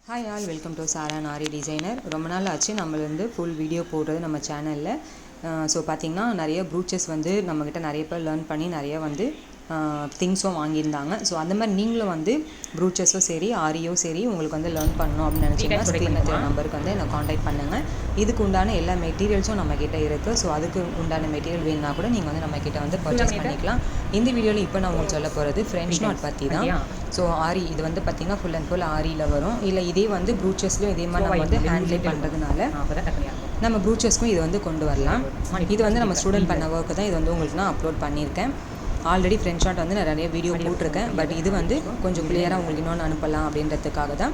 Hi all, welcome to Sara Nari designer. ரொம்ப நாள் ஆச்சு நம்மள ஃபுல் வீடியோ போடுறது நம்ம சேனலில். ஸோ பார்த்திங்கன்னா நிறைய ப்ரூச்சஸ் நம்மக்கிட்ட நிறைய பேர் லேர்ன் பண்ணி நிறைய திங்ஸும் வாங்கியிருந்தாங்க. ஸோ அந்த மாதிரி நீங்களும் ப்ரூச்சஸும் சரி ஆரியோ சரி உங்களுக்கு லேர்ன் பண்ணணும் அப்படின்னு நினச்சிங்கன்னா ஸ்க்ரீனில் தெரிய நம்பருக்கு என்னை காண்டாக்ட் பண்ணுங்கள். இதுக்கு உண்டான எல்லா மெட்டீரியல்ஸும் நம்மக்கிட்ட இருக்குது. ஸோ அதுக்கு உண்டான மெட்டீரியல் வேணுன்னா கூட நீங்கள் நம்மக்கிட்ட பர்ச்சேஸ் பண்ணிக்கலாம். இந்த வீடியோவில் இப்போ நான் உங்களுக்கு சொல்ல போகிறது ஃப்ரெஞ்ச் நாட் பற்றி தான். ஸோ ஆரி இது பார்த்திங்கன்னா ஃபுல் அண்ட் ஃபுல் ஆரியில் வரும். இல்லை இதே ப்ரூச்சஸ்லையும் இதே மாதிரி நம்ம ஹேண்ட்லேட் பண்ணுறதுனால நம்ம ப்ரூச்சஸ்க்கும் இது கொண்டு வரலாம். இது நம்ம ஸ்டூடெண்ட் பண்ண ஒர்க்கு தான். இது உங்களுக்கு நான் அப்லோட் பண்ணியிருக்கேன். ஆல்ரெடி ஃப்ரெஞ்ச் நாட் நான் நிறைய வீடியோ போட்டிருக்கேன். பட் இது கொஞ்சம் கிளியராக உங்களுக்கு இன்னொன்று அனுப்பலாம் அப்படின்றதுக்காக தான்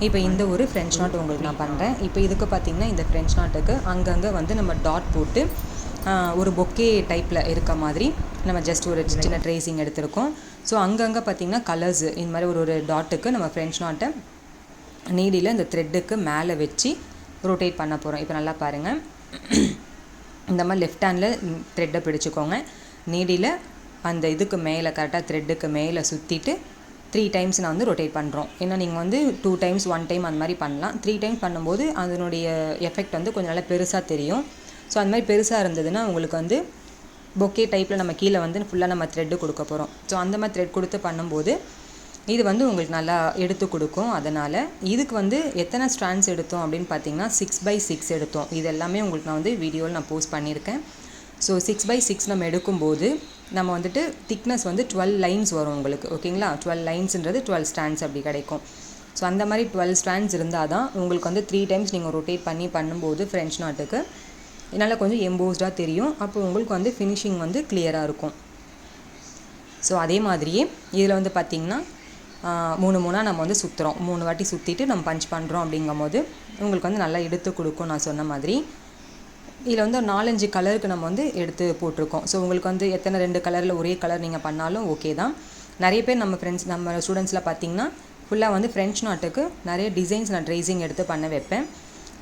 இப்போ இந்த ஒரு ஃப்ரெஞ்ச் நாட் உங்களுக்கு நான் பண்ணுறேன். இப்போ இதுக்கு பார்த்திங்கன்னா இந்த ஃப்ரெஞ்ச் நாட்டுக்கு அங்கங்கே நம்ம டாட் போட்டு ஒரு பொக்கே டைப்பில் இருக்க மாதிரி நம்ம ஜஸ்ட் ஒரு சின்ன ட்ரேசிங் எடுத்திருக்கோம். ஸோ அங்கங்கே பார்த்திங்கன்னா கலர்ஸ் இந்த மாதிரி ஒரு டாட்டுக்கு நம்ம ஃப்ரெஞ்ச் நாட்டை நீடியில் இந்த த்ரெட்டுக்கு மேலே வச்சு ரொட்டேட் பண்ண போகிறோம். இப்போ நல்லா பாருங்கள். இந்த மாதிரி லெஃப்ட் ஹேண்டில் த்ரெட்டை பிடிச்சிக்கோங்க. நீடியில் அந்த இதுக்கு மேலே கரெக்டாக த்ரெட்டுக்கு மேலே சுற்றிட்டு 3 டைம்ஸ் நான் ரொட்டேட் பண்ணுறோம். ஏன்னா நீங்கள் 2 டைம்ஸ் 1 டைம் அந்த மாதிரி பண்ணலாம். 3 டைம்ஸ் பண்ணும்போது அதனுடைய எஃபெக்ட் கொஞ்சம் நல்லா பெருசாக தெரியும். ஸோ அந்த மாதிரி பெருசாக இருந்ததுன்னா உங்களுக்கு பொக்கே டைப்பில் நம்ம கீழே ஃபுல்லாக நம்ம த்ரெட்டு கொடுக்க போகிறோம். ஸோ அந்த மாதிரி த்ரெட் கொடுத்து பண்ணும்போது இது உங்களுக்கு நல்லா எடுத்து கொடுக்கும். அதனால் இதுக்கு எத்தனை ஸ்ட்ராண்ட்ஸ் எடுத்தோம் அப்படின்னு பார்த்தீங்கன்னா 6x6 எடுத்தோம். இது எல்லாமே உங்களுக்கு நான் வீடியோவில் நான் போஸ்ட் பண்ணியிருக்கேன். ஸோ 6x6 நம்ம எடுக்கும்போது நம்ம திக்னஸ் 12 லைன்ஸ் வரும் உங்களுக்கு. ஓகேங்களா? 12 லைன்ஸுன்றது 12 ஸ்ட்ராண்ட்ஸ் அப்படி கிடைக்கும். ஸோ அந்த மாதிரி 12 ஸ்ட்ராண்ட்ஸ் இருந்தால் தான் உங்களுக்கு 3 டைம்ஸ் நீங்கள் ரொட்டேட் பண்ணும்போது ஃப்ரெஞ்ச் நாட்டுக்கு என்னால் கொஞ்சம் எம்போஸ்டாக தெரியும். அப்போ உங்களுக்கு ஃபினிஷிங் கிளியராக இருக்கும். ஸோ அதே மாதிரியே இதில் பார்த்திங்கன்னா 3 நம்ம சுற்றுறோம். 3 வாட்டி சுற்றிட்டு நம்ம பஞ்ச் பண்ணுறோம். அப்படிங்கும்போது உங்களுக்கு நல்லா எடுத்து கொடுக்கும். நான் சொன்ன மாதிரி இதில் 4-5 கலருக்கு நம்ம எடுத்து போட்டிருக்கோம். ஸோ உங்களுக்கு எத்தனை 2 கலரில் ஒரே கலர் நீங்கள் பண்ணாலும் ஓகே தான். நிறைய பேர் நம்ம ஸ்டூடெண்ட்ஸில் பார்த்திங்கன்னா ஃபுல்லாக ஃப்ரெஞ்ச் நாட்டுக்கு நிறைய டிசைன்ஸ் நான் ட்ரேசிங் எடுத்து பண்ண வைப்பேன்.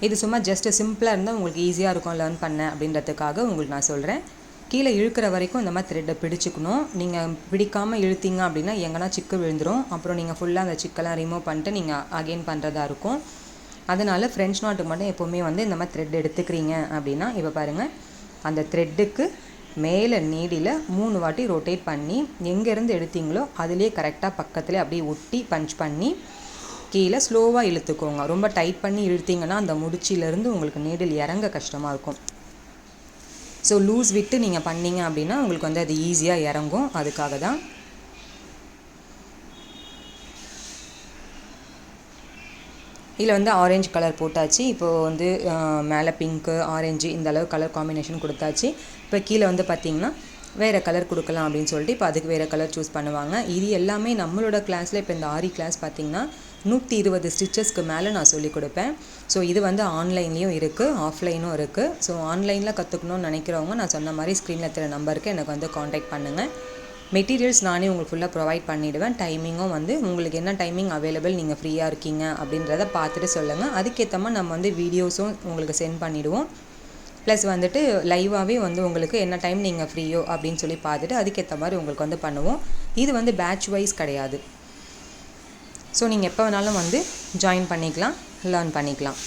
இது சும்மா ஜஸ்ட் சிம்பிளாக இருந்தால் உங்களுக்கு ஈஸியாக இருக்கும் லேர்ன் பண்ண அப்படின்றதுக்காக உங்களுக்கு நான் சொல்கிறேன். கீழே இழுக்கிற வரைக்கும் இந்த மாதிரி த்ரெட்டை பிடிச்சிக்கணும். நீங்கள் பிடிக்காமல் இழுத்தீங்க அப்படின்னா எங்கன்னா சிக்கு விழுந்துடும். அப்புறம் நீங்கள் ஃபுல்லாக அந்த சிக்கெல்லாம் ரிமூவ் பண்ணிட்டு நீங்கள் அகெயின் பண்ணுறதா இருக்கும். அதனால் ஃப்ரெஞ்ச் நாட்டுக்கு மட்டும் எப்போவுமே இந்த மாதிரி த்ரெட் எடுத்துக்கிறீங்க அப்படின்னா இப்போ பாருங்கள், அந்த த்ரெட்டுக்கு மேலே நீடியில் 3 வாட்டி ரொட்டேட் பண்ணி எங்கேருந்து எடுத்தீங்களோ அதிலே கரெக்டாக பக்கத்துலேயே அப்படியே ஒட்டி பஞ்ச் பண்ணி கீழே ஸ்லோவாக இழுத்துக்கோங்க. ரொம்ப டைட் பண்ணி இழுத்தீங்கன்னா அந்த முடிச்சிலேருந்து உங்களுக்கு நீடில் இறங்க கஷ்டமாக இருக்கும். ஸோ லூஸ் விட்டு நீங்கள் பண்ணிங்க அப்படின்னா உங்களுக்கு அது ஈஸியாக இறங்கும். அதுக்காக தான் இதில் ஆரஞ்சு கலர் போட்டாச்சு. இப்போது மேலே பிங்க்கு ஆரஞ்சு இந்த அளவு கலர் காம்பினேஷன் கொடுத்தாச்சு. இப்போ கீழே பார்த்திங்கன்னா வேறு கலர் கொடுக்கலாம் அப்படின்னு சொல்லிட்டு இப்போ அதுக்கு வேறு கலர் சூஸ் பண்ணுவாங்க. இது எல்லாமே நம்மளோட கிளாஸில் இப்போ இந்த ஆரி கிளாஸ் பார்த்திங்கன்னா 120 ஸ்டிச்சஸ்க்கு மேலே நான் சொல்லிக் கொடுப்பேன். ஸோ இது ஆன்லைன்லேயும் இருக்குது, ஆஃப்லைனும் இருக்குது. ஸோ ஆன்லைனில் கற்றுக்கணும்னு நினைக்கிறவங்க நான் சொன்ன மாதிரி ஸ்க்ரீனில் இருக்கிற நம்பருக்கு எனக்கு காண்டாக்ட் பண்ணுங்கள். மெட்டீரியல்ஸ் நானே உங்களுக்கு ஃபுல்லாக ப்ரொவைட் பண்ணிவிடுவேன். டைமிங்கும் உங்களுக்கு என்ன டைமிங் அவைலபிள் நீங்கள் ஃப்ரீயாக இருக்கீங்க அப்படின்றத பார்த்துட்டு சொல்லுங்கள். அதுக்கேற்ற மாதிரி நம்ம வீடியோஸும் உங்களுக்கு சென்ட் பண்ணிவிடுவோம். ப்ளஸ் லைவாகவே உங்களுக்கு என்ன டைம் நீங்கள் ஃப்ரீயோ அப்படின்னு சொல்லி பார்த்துட்டு அதுக்கேற்ற மாதிரி உங்களுக்கு பண்ணுவோம். இது பேட்ச் வைஸ் கிடையாது. ஸோ நீங்கள் எப்போ வேணாலும் ஜாயின் பண்ணிக்கலாம், லேர்ன் பண்ணிக்கலாம்.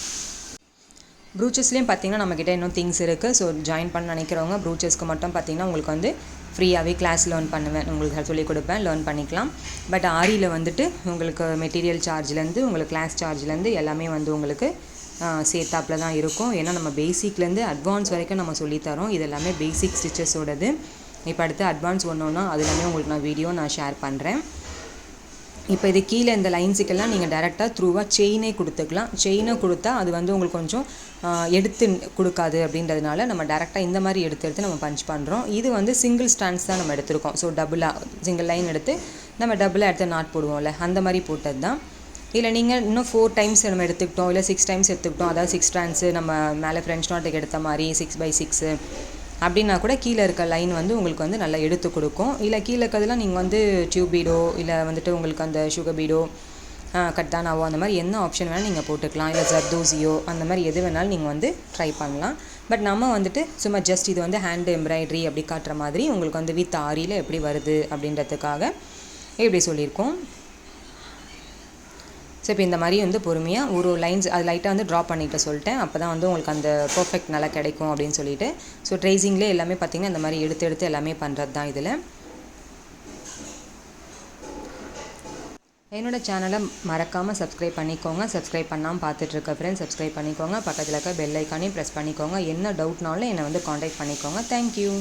ப்ரூச்சஸ்லேயும் பார்த்திங்கன்னா நம்மக்கிட்ட இன்னும் திங்ஸ் இருக்குது. ஸோ ஜாயின் பண்ண நினைக்கிறவங்க ப்ரூச்சஸ்க்கு மட்டும் பார்த்திங்கன்னா உங்களுக்கு ஃப்ரீயாகவே கிளாஸ் லேர்ன் பண்ணுவேன், உங்களுக்கு சொல்லிக் கொடுப்பேன், லேர்ன் பண்ணிக்கலாம். பட் ஆரியில் உங்களுக்கு மெட்டீரியல் சார்ஜ்லேருந்து உங்களுக்கு கிளாஸ் சார்ஜ்லேருந்து எல்லாமே உங்களுக்கு சேர்த்தாப்பில் தான் இருக்கும். ஏன்னா நம்ம பேசிக்லேருந்து அட்வான்ஸ் வரைக்கும் நம்ம சொல்லித்தரோம். இது எல்லாமே பேசிக் ஸ்டிச்சஸோடது. இப்போ அடுத்து அட்வான்ஸ் ஒன்றுன்னா அது எல்லாமே உங்களுக்கு நான் வீடியோ ஷேர் பண்ணுறேன். இப்போ இது கீழே இந்த லைன்ஸுக்கெல்லாம் நீங்கள் டேரெக்டாக த்ரூவாக செயினே கொடுத்துக்கலாம். செயினை கொடுத்தா அது உங்களுக்கு கொஞ்சம் எடுத்து கொடுக்காது. அப்படின்றதுனால நம்ம டேரெக்டாக இந்த மாதிரி எடுத்து நம்ம பஞ்ச் பண்ணுறோம். இது சிங்கிள் ஸ்டாண்ட்ஸ் தான் நம்ம எடுத்திருக்கோம். ஸோ டபுளாக சிங்கிள் லைன் எடுத்து நம்ம டபுளாக எடுத்து நாட் போடுவோம்ல, அந்த மாதிரி போட்டது தான். இல்லை நீங்கள் இன்னும் 4 டைம்ஸ் நம்ம எடுத்துக்கிட்டோம், இல்லை 6 டைம்ஸ் எடுத்துக்கிட்டோம், அதாவது 6 ஸ்ட்ராண்ட்ஸு நம்ம மேலே ஃப்ரெஞ்ச் நாட்டுக்கு எடுத்த மாதிரி 6x6 அப்படின்னா கூட கீழே இருக்க லைன் உங்களுக்கு நல்லா எடுத்து கொடுக்கும். இல்லை கீழே இருக்கிறதுலாம் நீங்கள் டியூப் பீடோ இல்லை உங்களுக்கு அந்த சுகர் பீடோ கட்டானாவோ அந்த மாதிரி என்ன ஆப்ஷன் வேணால் நீங்கள் போட்டுக்கலாம். இல்லை ஜர்தோசியோ அந்த மாதிரி எது வேணாலும் நீங்கள் ட்ரை பண்ணலாம். பட் நம்ம சும்மா ஜஸ்ட் இது ஹேண்ட் எம்ப்ராய்டரி அப்படி காட்டுற மாதிரி உங்களுக்கு வித் ஆரியில் எப்படி வருது அப்படின்றதுக்காக இப்படி சொல்லியிருக்கோம். ஸோ இப்போ இந்த மாதிரி வந்து பொறுமையாக ஒரு லைன்ஸ் அது லைட்டாக வந்து ட்ரா பண்ணிட்டு சொல்லிட்டேன். அப்போ தான் வந்து உங்களுக்கு அந்த பர்ஃபெக்ட் நல்லா கிடைக்கும் அப்படின்னு சொல்லிட்டு. ஸோ ட்ரேசிங்லேயே எல்லாமே பார்த்திங்கன்னா இந்த மாதிரி எடுத்து எல்லாமே பண்ணுறது தான் இதில். என்னோடய சேனலை மறக்காமல் சப்ஸ்கிரைப் பண்ணிக்கோங்க. சப்ஸ்கிரைப் பண்ணாமல் பார்த்துட்ருக்க ஃப்ரெண்ட்ஸ் சப்ஸ்கிரைப் பண்ணிக்கோங்க. பக்கத்தில் இருக்க பெல் ஐக்கானையும் ப்ரெஸ் பண்ணிக்கோங்க. என்ன டவுட்னாலும் என்னை வந்து காண்டாக்ட் பண்ணிக்கோங்க. தேங்க்யூ.